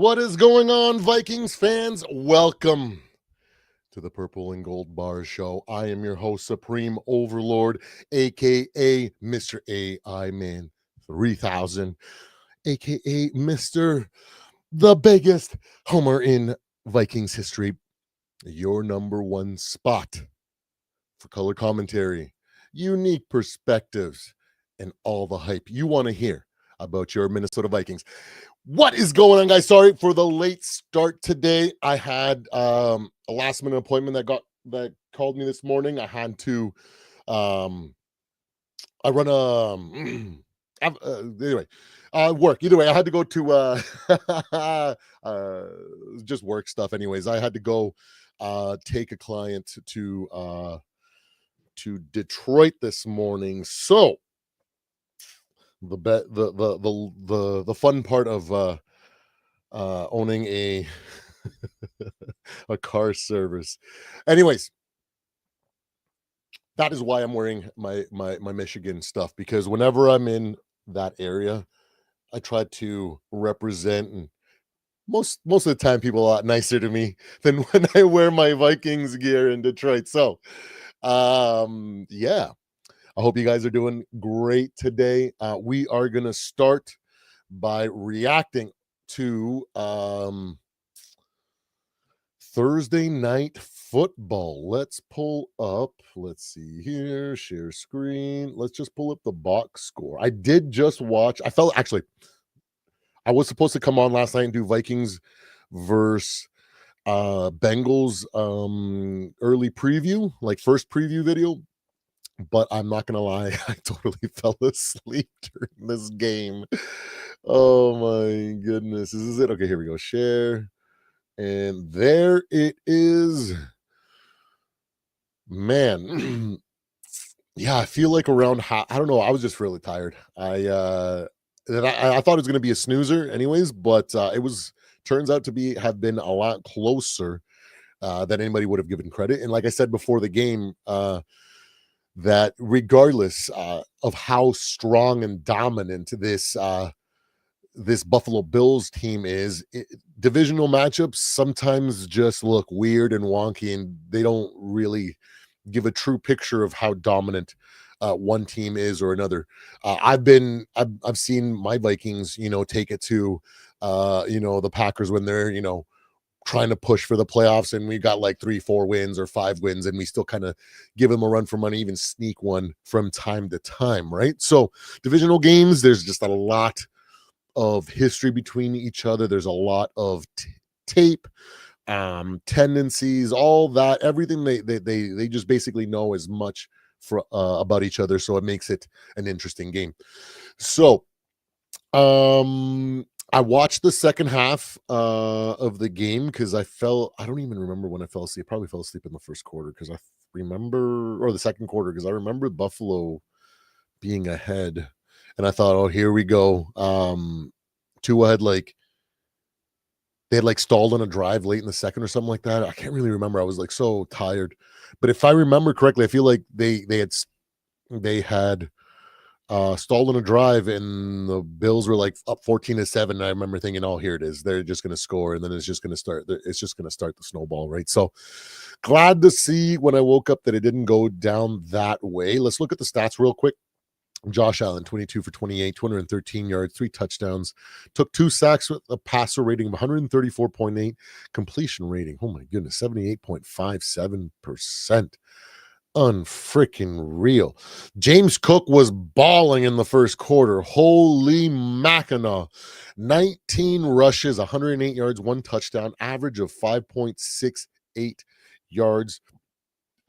What is going on, Vikings fans? Welcome to the Purple and Gold Bar Show. I am your host, Supreme Overlord, aka Mr. AI Man 3000, aka Mr. the biggest homer in Vikings history. Your number one spot for color commentary, unique perspectives, and all the hype you want to hear about your Minnesota Vikings. What is going on, guys? Sorry for the late start today. I had a last minute appointment that called me this morning. I had to I run anyway, work. Either way, I had to go to just work stuff. Anyways, I had to go take a client to Detroit this morning. So the fun part of owning a a car service. Anyways, that is why I'm wearing my Michigan stuff, because whenever I'm in that area, I try to represent, and most of the time people are a lot nicer to me than when I wear my Vikings gear in Detroit. So yeah, I hope you guys are doing great today. We are gonna start by reacting to Thursday night football. Let's pull up. Let's see here. Share screen. Let's just pull up the box score. I did just watch. I was supposed to come on last night and do Vikings versus Bengals early preview, like first preview video. But I'm not gonna lie, I totally fell asleep during this game. Oh my goodness. Is this it? Okay, here we go. Share. And there it is. Man. Yeah, I feel like around I don't know. I was just really tired. I thought it was gonna be a snoozer anyways, but it was turns out to have been a lot closer than anybody would have given credit. And like I said before the game, that regardless of how strong and dominant this Buffalo Bills team is, divisional matchups sometimes just look weird and wonky, and they don't really give a true picture of how dominant one team is or another. I've seen my Vikings, take it to the Packers when they're trying to push for the playoffs, and we got like 3-4 wins or 5 wins, and we still kind of give them a run for money, even sneak one from time to time, right? So divisional games, there's just a lot of history between each other. There's a lot of tape, tendencies, all that, everything they just basically know as much for about each other, so it makes it an interesting game. So I watched the second half of the game because I don't even remember when I fell asleep. I probably fell asleep in the first quarter because I remember, or the second quarter, because I remember Buffalo being ahead, and I thought, oh, here we go. Tua had they had stalled on a drive late in the second or something like that. I can't really remember. I was so tired. But if I remember correctly, I feel like they had stalled on a drive, and the Bills were up 14-7. And I remember thinking, oh, here it is. They're just going to score, and then it's just going to start. It's just going to start the snowball, right? So glad to see when I woke up that it didn't go down that way. Let's look at the stats real quick. Josh Allen, 22 for 28, 213 yards, 3 touchdowns, took 2 sacks with a passer rating of 134.8, completion rating, oh my goodness, 78.57%. Unfreaking real. James Cook was balling in the first quarter. Holy Mackinac. 19 rushes, 108 yards, 1 touchdown, average of 5.68 yards,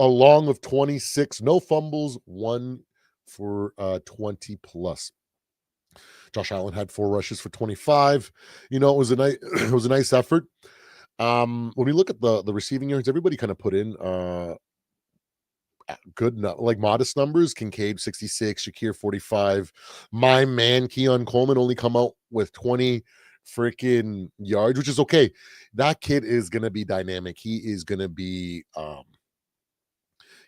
along with 26, no fumbles, 1 for 20 plus. Josh Allen had 4 rushes for 25. It was a nice effort. When we look at the receiving yards, everybody kind of put in good, modest numbers. Kincaid 66, Shakir 45. My man Keon Coleman only come out with 20 freaking yards, which is okay. That kid is gonna be dynamic. He is gonna be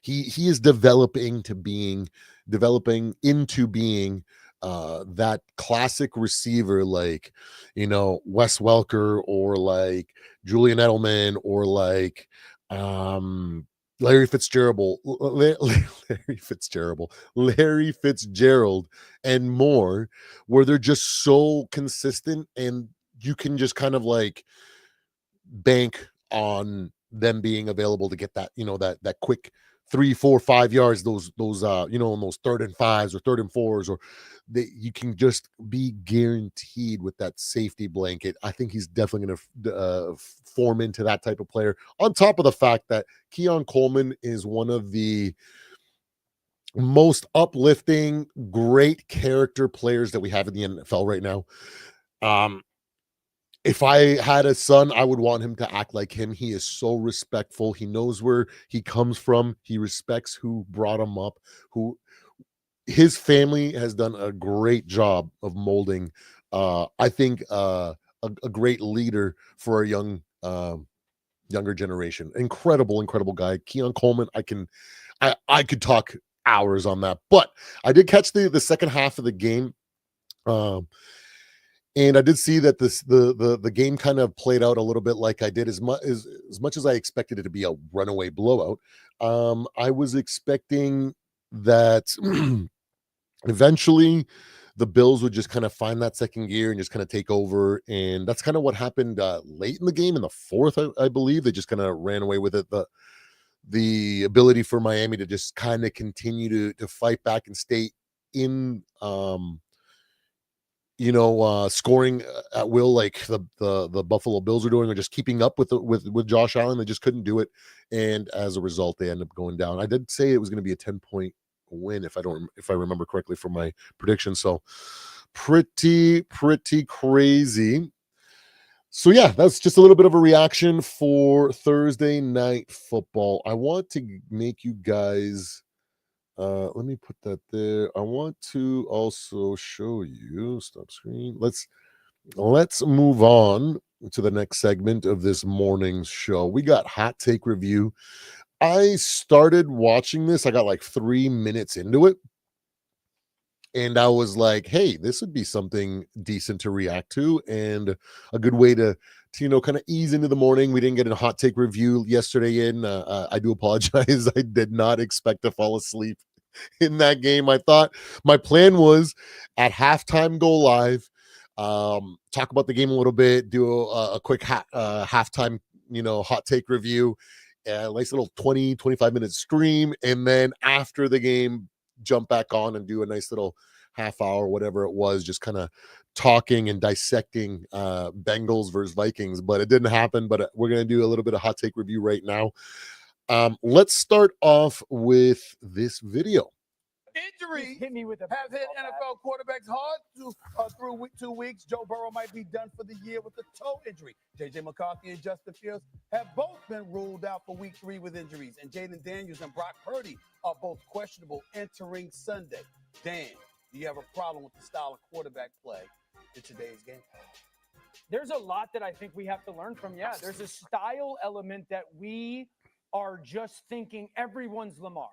he is developing into being that classic receiver like, Wes Welker or like Julian Edelman or like um Larry Fitzgerald, Larry Fitzgerald, and more, where they're just so consistent and you can just kind of like bank on them being available to get that, that quick 3, 4, 5 yards, those in those third and fives or third and fours, or you can just be guaranteed with that safety blanket. I think he's definitely going to form into that type of player. On top of the fact that Keon Coleman is one of the most uplifting, great character players that we have in the NFL right now. Um, if I had a son, I would want him to act like him. He is so respectful. He knows where he comes from. He respects who brought him up, who his family has done a great job of molding. I think a great leader for a younger generation. Incredible guy. Keon Coleman. I could talk hours on that, but I did catch the second half of the game. And I did see that the game kind of played out a little bit like I did, as much as I expected it to be a runaway blowout. I was expecting that eventually the Bills would just kind of find that second gear and just kind of take over, and that's kind of what happened late in the game, in the fourth, I believe. They just kind of ran away with it. The ability for Miami to just kind of continue to fight back and stay in scoring at will, like the Buffalo Bills are doing, or just keeping up with Josh Allen. They just couldn't do it, and as a result, they end up going down. I did say it was going to be a 10-point win, if I remember correctly from my prediction. So pretty crazy. So yeah, that's just a little bit of a reaction for Thursday night football. I want to make you guys. Let me put that there. I want to also show you stop screen. Let's move on to the next segment of this morning's show. We got hot take review. I started watching this. I got like 3 minutes into it, and I was like, hey, this would be something decent to react to and a good way to kind of ease into the morning. We didn't get a hot take review yesterday I do apologize. I did not expect to fall asleep in that game. I thought my plan was at halftime go live, talk about the game a little bit, do a quick halftime, hot take review, a nice little 20-25 minute stream, and then after the game, jump back on and do a nice little half hour, whatever it was, just kind of talking and dissecting Bengals versus Vikings. But it didn't happen. But we're going to do a little bit of hot take review right now. Let's start off with this video. Injuries have hit NFL quarterbacks hard through 2 weeks. Joe Burrow might be done for the year with a toe injury. J.J. McCarthy and Justin Fields have both been ruled out for week 3 with injuries. And Jaden Daniels and Brock Purdy are both questionable entering Sunday. Dan, do you have a problem with the style of quarterback play in today's game? There's a lot that I think we have to learn from. Yeah, there's a style element that we are just thinking everyone's Lamar.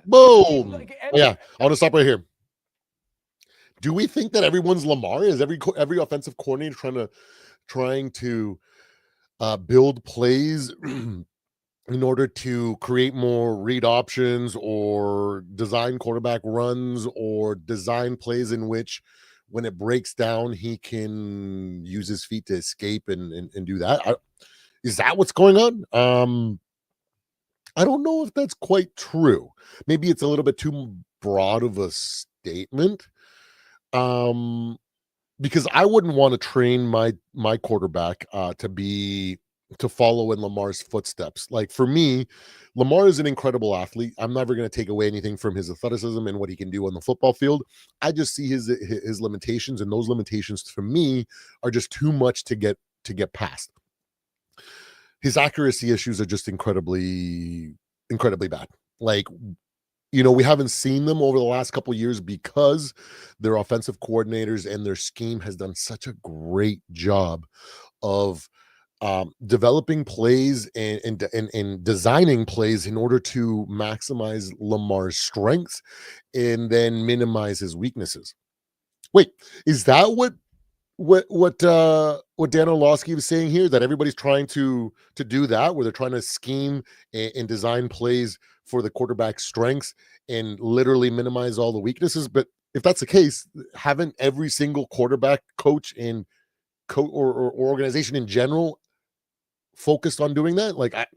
Boom. Yeah, I want to stop right here. Do we think that everyone's Lamar? Is every offensive coordinator trying to build plays in order to create more read options or design quarterback runs or design plays in which when it breaks down, he can use his feet to escape and do that? Is that what's going on? I don't know if that's quite true. Maybe it's a little bit too broad of a statement. Because I wouldn't want to train my quarterback to follow in Lamar's footsteps. Like for me, Lamar is an incredible athlete. I'm never going to take away anything from his athleticism and what he can do on the football field. I just see his limitations, and those limitations for me are just too much to get past. His accuracy issues are just incredibly bad. Like, we haven't seen them over the last couple of years because their offensive coordinators and their scheme has done such a great job of developing plays and designing plays in order to maximize Lamar's strengths and then minimize his weaknesses. Wait, is that what Dan Orlovsky was saying here? That everybody's trying to do that, where they're trying to scheme and design plays for the quarterback's strengths and literally minimize all the weaknesses. But if that's the case, haven't every single quarterback coach and or organization in general focused on doing that? Like I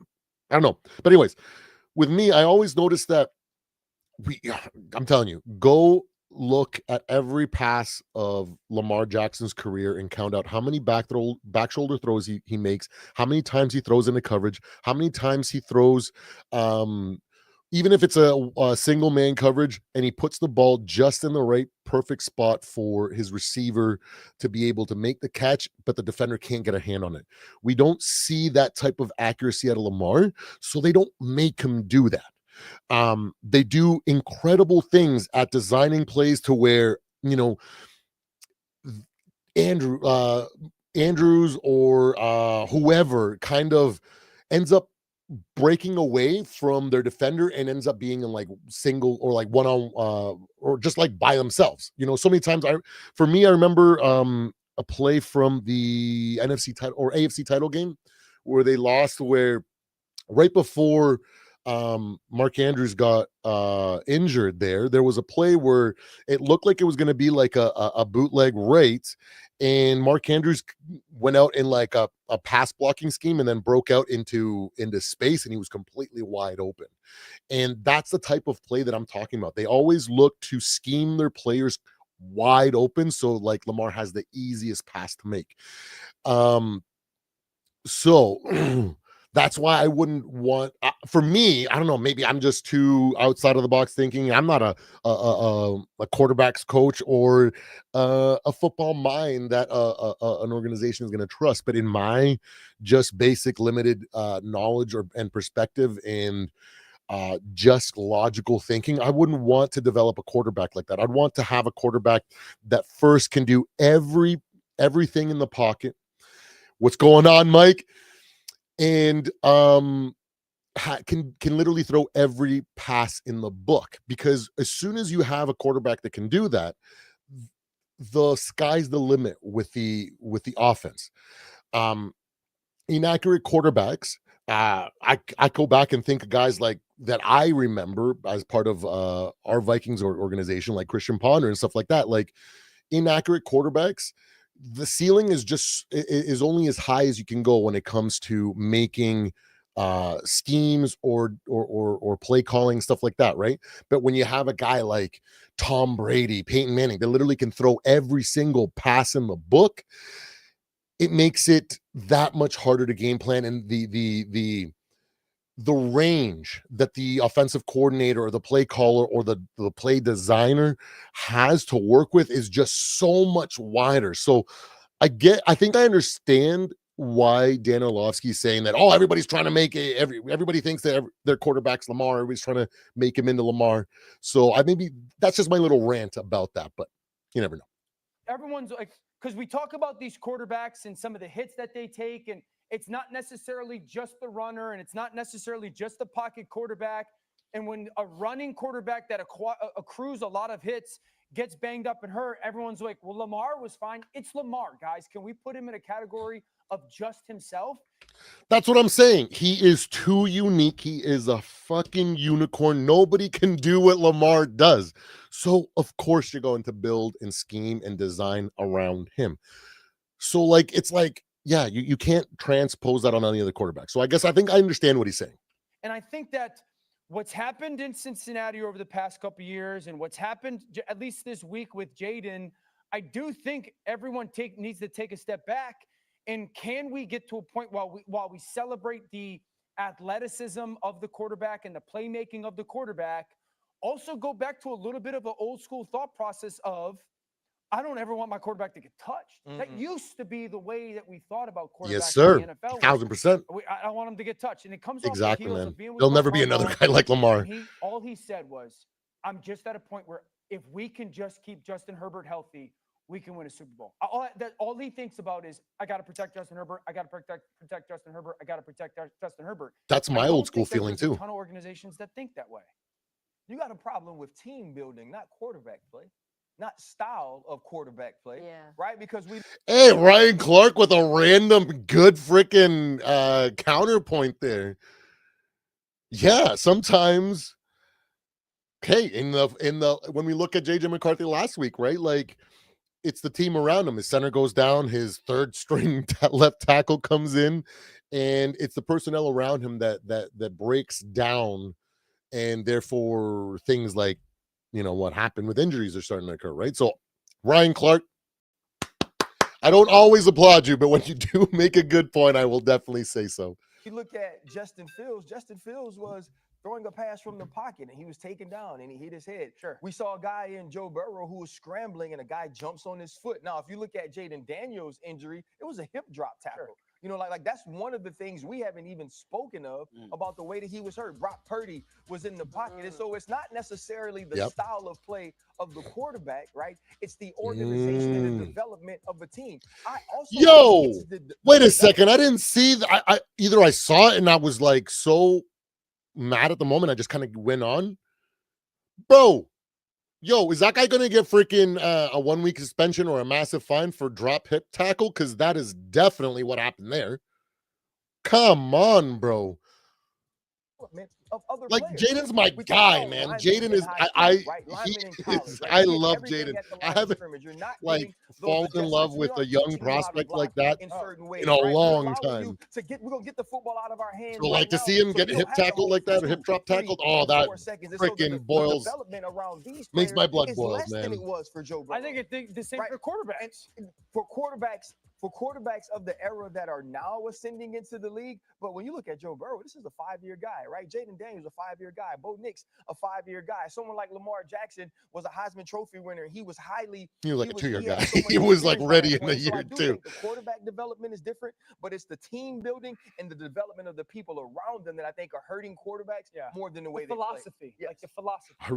don't know. But anyways, with me, I always notice that we I'm telling you, go look at every pass of Lamar Jackson's career and count out how many back shoulder throws he makes, how many times he throws into coverage, how many times he throws um even if it's a single man coverage and he puts the ball just in the right perfect spot for his receiver to be able to make the catch, but the defender can't get a hand on it. We don't see that type of accuracy out of Lamar, so they don't make him do that. They do incredible things at designing plays to where, Andrew Andrews or whoever kind of ends up breaking away from their defender and ends up being in like single or like one on or just like by themselves. So many times for me I remember a play from the NFC title or AFC title game where they lost, where right before Mark Andrews got injured, there was a play where it looked like it was going to be like a bootleg right, and Mark Andrews went out in like a pass blocking scheme and then broke out into space, and he was completely wide open. And that's the type of play that I'm talking about. They always look to scheme their players wide open, so like Lamar has the easiest pass to make. So that's why I wouldn't want. For me, I don't know. Maybe I'm just too outside of the box thinking. I'm not a quarterbacks coach or a football mind that an organization is going to trust. But in my just basic limited knowledge and perspective and just logical thinking, I wouldn't want to develop a quarterback like that. I'd want to have a quarterback that first can do everything in the pocket. What's going on, Mike? And can literally throw every pass in the book, because as soon as you have a quarterback that can do that, the sky's the limit with the offense. Inaccurate quarterbacks. I go back and think of guys like that I remember as part of our Vikings organization, like Christian Ponder and stuff like that. Like inaccurate quarterbacks, the ceiling is only as high as you can go when it comes to making schemes or play calling, stuff like that, right? But when you have a guy like Tom Brady, Peyton Manning, that literally can throw every single pass in the book, it makes it that much harder to game plan. And the range that the offensive coordinator or the play caller or the play designer has to work with is just so much wider. So I think I understand why Dan Orlovsky is saying that, oh, everybody's trying to make everybody thinks that their quarterback's Lamar. Everybody's trying to make him into Lamar. So maybe that's just my little rant about that, but you never know. Everyone's like, because we talk about these quarterbacks and some of the hits that they take, and it's not necessarily just the runner, and it's not necessarily just the pocket quarterback. And when a running quarterback that accrues a lot of hits gets banged up and hurt, everyone's like, well, Lamar was fine. It's Lamar, guys. Can we put him in a category of just himself? That's what I'm saying. He is too unique. He is a fucking unicorn. Nobody can do what Lamar does. So, of course, you're going to build and scheme and design around him. So, like, it's like, yeah, you can't transpose that on any other quarterback. So, I think I understand what he's saying. And I think that what's happened in Cincinnati over the past couple of years and what's happened, at least this week with Jaden, I do think everyone needs to take a step back. And can we get to a point while we celebrate the athleticism of the quarterback and the playmaking of the quarterback, also go back to a little bit of an old school thought process of, I don't ever want my quarterback to get touched. Mm-hmm. That used to be the way that we thought about quarterbacks yes, sir. in the NFL. 1,000%. I don't want him to get touched. And it comes exactly, off the heels man. of being with There'll never be another guy like Lamar. All he said was, I'm just at a point where if we can just keep Justin Herbert healthy, we can win a Super Bowl. All he thinks about is, I got to protect Justin Herbert. I got to protect Justin Herbert. I got to protect Justin Herbert. That's my old school feeling too. A ton of organizations that think that way. You got a problem with team building, not quarterback play. not style of quarterback play. Yeah. Right? Because we Hey, Ryan Clark with a random good freaking counterpoint there. Yeah, sometimes. Okay, in the when we look at JJ McCarthy last week, right? Like it's the team around him. His center goes down, his third string left tackle comes in, and it's the personnel around him that breaks down, and therefore things like what happened with injuries are starting to occur, right? So Ryan Clark, I don't always applaud you, but when you do make a good point, I will definitely say so. you look at Justin Fields was throwing a pass from the pocket and he was taken down and he hit his head. Sure. We saw a guy in Joe Burrow who was scrambling and a guy jumps on his foot. Now, if you look at Jaden Daniels' injury, it was a hip drop tackle. Sure. You know, like that's one of the things we haven't even spoken of about the way that he was hurt. Brock Purdy was in the pocket. And so it's not necessarily the style of play of the quarterback, right? It's the organization and the development of a team. I also wait a second. I didn't see that. I either I saw it and I was like so mad at the moment. I just kind of went on. Bro, is that guy going to get freaking a 1 week suspension or a massive fine for drop hip tackle? Because that is definitely what happened there. Come on, bro. Of other like players. Jaden's my guy, man. Jaden is I love Jaden. I haven't like fallen in love with a young prospect like that in a long time. We're gonna get the football out of our hands. So like to see him get hip tackled like that or hip drop tackled, that freaking boils. Makes my blood boil, man. Than it was for Joe Burrow. I think the same for quarterbacks. And for quarterbacks of the era that are now ascending into the league. But when you look at Joe Burrow, this is a 5-year guy, right? Jaden Daniels, a 5-year guy. Bo Nix, a 5-year guy. Someone like Lamar Jackson was a Heisman Trophy winner. He was like a 2-year guy. He was like ready in a year too. The quarterback development is different, but it's the team building and the development of the people around them that I think are hurting quarterbacks more than the way they philosophy. Play. Like the philosophy. I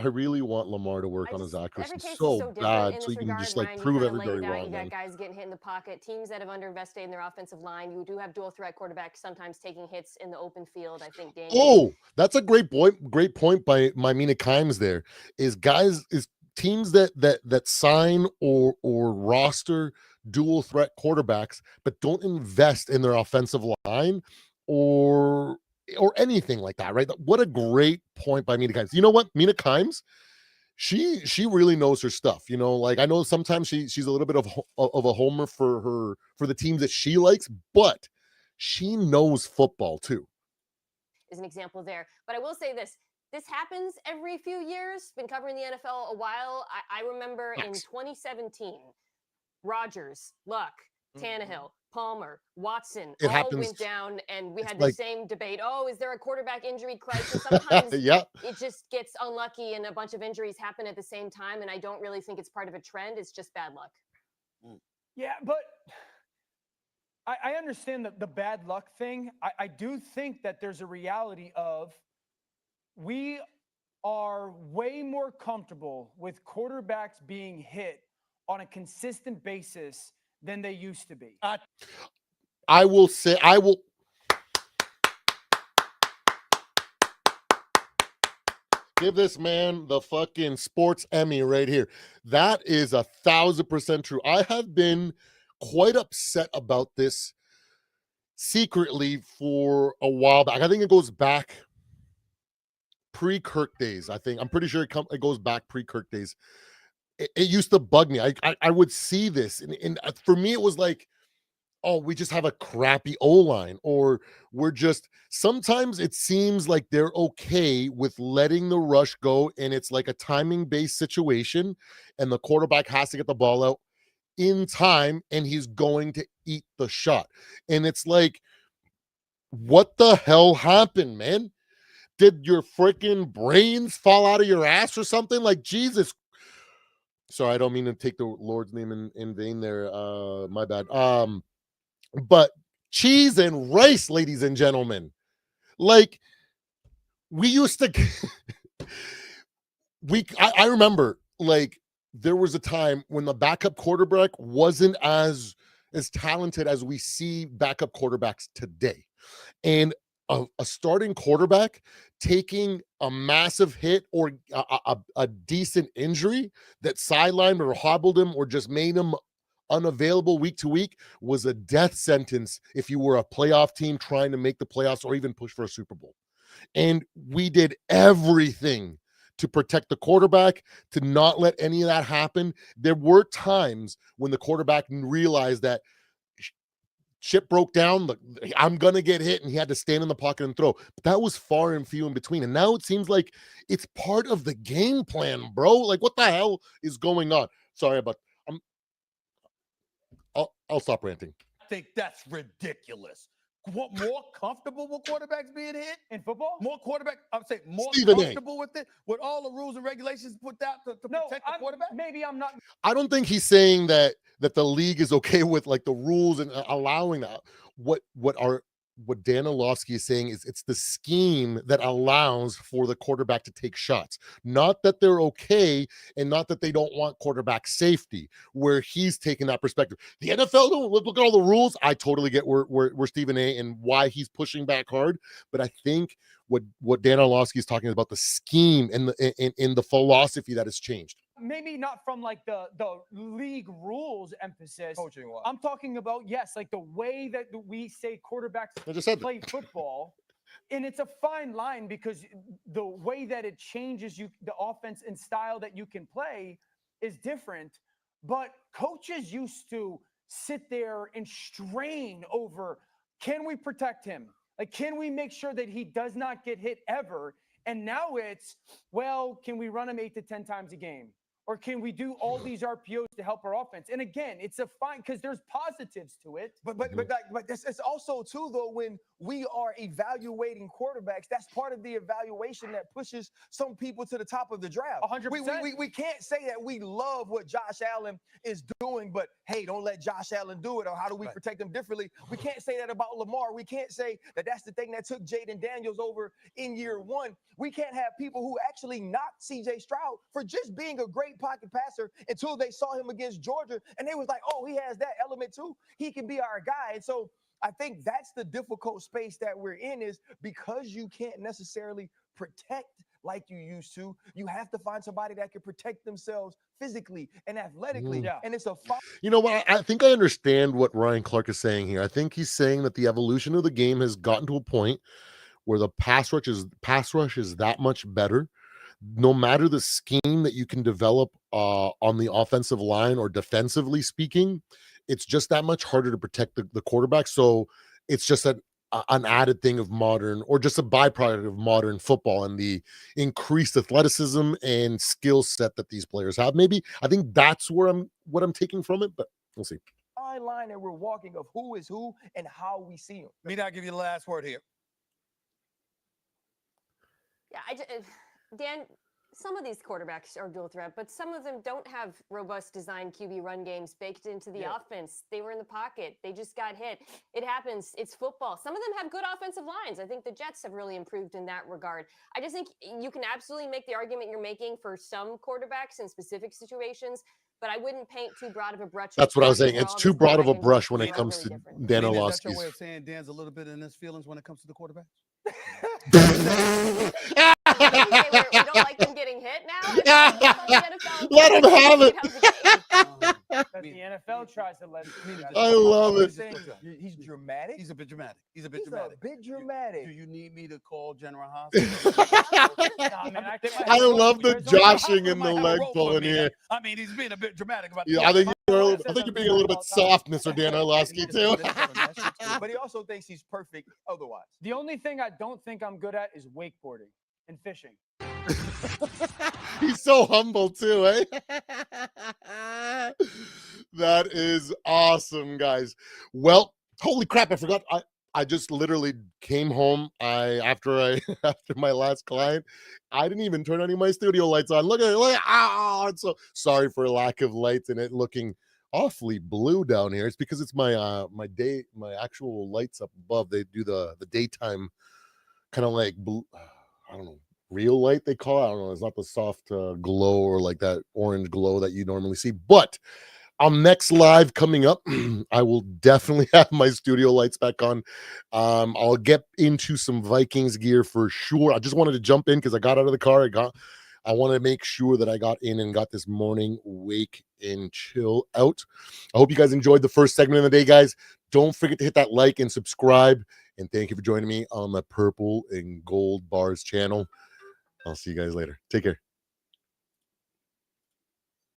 really want Lamar to work on his accuracy so bad, so he can just like prove everybody wrong. You got guys getting hit in the pocket. Teams that have underinvested in their offensive line, you do have dual threat quarterbacks sometimes taking hits in the open field. I think Daniel. Oh, that's a great point. Great point by Mina Kimes. There is teams that sign or roster dual threat quarterbacks, but don't invest in their offensive line or anything like that. Right? What a great point by Mina Kimes. You know what, Mina Kimes? She really knows her stuff, like I know sometimes she's a little bit of a homer for the teams that she likes, but she knows football too. Is an example there. But I will say this happens every few years. Been covering the NFL a while. I remember in 2017, Rodgers, Luck, Tannehill, Palmer, Watson all went down, and we had the same debate. Oh, is there a quarterback injury crisis? Sometimes it just gets unlucky and a bunch of injuries happen at the same time, and I don't really think it's part of a trend. It's just bad luck. Yeah, but I understand the bad luck thing. I do think that there's a reality of we are way more comfortable with quarterbacks being hit on a consistent basis than they used to be. I will give this man the fucking sports Emmy right here. That is 1,000% true. I have been quite upset about this secretly for a while back. I think it goes back pre-Kirk days. I'm pretty sure it goes back pre-Kirk days. It used to bug me. I would see this, and for me, it was like, oh, we just have a crappy O-line, or sometimes it seems like they're okay with letting the rush go, and it's like a timing-based situation, and the quarterback has to get the ball out in time, and he's going to eat the shot. And it's like, what the hell happened, man? Did your freaking brains fall out of your ass or something? Like, Jesus. Sorry, I don't mean to take the Lord's name in vain there. My bad. But cheese and rice, ladies and gentlemen. Like, we used to I remember, like, there was a time when the backup quarterback wasn't as talented as we see backup quarterbacks today. And a starting quarterback taking a massive hit or a decent injury that sidelined or hobbled him or just made him unavailable week to week was a death sentence if you were a playoff team trying to make the playoffs or even push for a Super Bowl. And we did everything to protect the quarterback, to not let any of that happen. There were times when the quarterback realized that shit broke down. I'm going to get hit, and he had to stand in the pocket and throw. But that was far and few in between. And now it seems like it's part of the game plan, bro. Like, what the hell is going on? Sorry, but I'll stop ranting. I think that's ridiculous. What, more comfortable with quarterbacks being hit in football? More quarterback, I would say more Stephen A. comfortable with it, with all the rules and regulations put out to protect the quarterback? Maybe I'm not. I don't think he's saying that the league is okay with like the rules and allowing that. What Dan Orlovsky is saying is it's the scheme that allows for the quarterback to take shots, not that they're okay and not that they don't want quarterback safety, where he's taking that perspective. The NFL don't look at all the rules. I totally get where Stephen A. and why he's pushing back hard, but I think what Dan Orlovsky is talking about the scheme and the philosophy that has changed. Maybe not from like the league rules emphasis. Coaching wise. I'm talking about, yes, like the way that we say quarterbacks play football. And it's a fine line because the way that it changes the offense and style that you can play is different. But coaches used to sit there and strain over, can we protect him? Like, can we make sure that he does not get hit ever? And now it's, well, can we run him 8 to 10 times a game? Or can we do all these RPOs to help our offense? And again, it's a fine because there's positives to it. But it's also too though when we are evaluating quarterbacks, that's part of the evaluation that pushes some people to the top of the draft. 100%. We can't say that we love what Josh Allen is doing, but hey, don't let Josh Allen do it. Or how do we protect him differently? We can't say that about Lamar. We can't say that that's the thing that took Jaden Daniels over in year one. We can't have people who actually knocked CJ Stroud for just being a great pocket passer until they saw him against Georgia and they was like, oh, he has that element too. He can be our guy. And so I think that's the difficult space that we're in, is because you can't necessarily protect like you used to. You have to find somebody that can protect themselves physically and athletically. And it's a you know what? I think I understand what Ryan Clark is saying here. I think he's saying that the evolution of the game has gotten to a point where the pass rush is that much better. No matter the scheme that you can develop on the offensive line or defensively speaking, it's just that much harder to protect the quarterback. So it's just an added thing of modern, or just a byproduct of modern football and the increased athleticism and skill set that these players have. Maybe I think that's what I'm taking from it, but we'll see. Fine line that we're walking of who is who and how we see them. Me not give you the last word here. Yeah, Dan, some of these quarterbacks are dual threat, but some of them don't have robust design QB run games baked into the offense. They were in the pocket. They just got hit. It happens. It's football. Some of them have good offensive lines. I think the Jets have really improved in that regard. I just think you can absolutely make the argument you're making for some quarterbacks in specific situations, but I wouldn't paint too broad of a brush. That's what I was saying. It's too broad of a brush when it comes to Dan Orlovsky's. Is that your way of saying Dan's a little bit in his feelings when it comes to the quarterback? We don't like them getting hit now. Let him have it. The NFL tries to let. I love it. He's dramatic. He's a bit dramatic. He's a bit dramatic. Do you need me to call General Hospital? I love the joshing and the leg pulling here. I mean, he's being a bit dramatic about. Yeah, I think you're being a little bit soft, Mr. Dan Orlovsky, too. But he also thinks he's perfect otherwise. The only thing I don't think I'm good at is wakeboarding and fishing. He's so humble too, eh? That is awesome, guys. Well, holy crap, I forgot. I just literally came home. After my last client, I didn't even turn any of my studio lights on. Look at it. I'm so sorry for lack of lights and it looking awfully blue down here. It's because it's my actual lights up above. They do the daytime kind of like blue, I don't know, real light they call it. I don't know. It's not the soft glow or like that orange glow that you normally see. But On next live coming up, I will definitely have my studio lights back on. I'll get into some Vikings gear for sure. I just wanted to jump in because I got out of the car. I want to make sure that I got in and got this morning wake and chill out. I hope you guys enjoyed the first segment of the day, guys. Don't forget to hit that like and subscribe. And thank you for joining me on the Purple and Gold Bars channel. I'll see you guys later. Take care.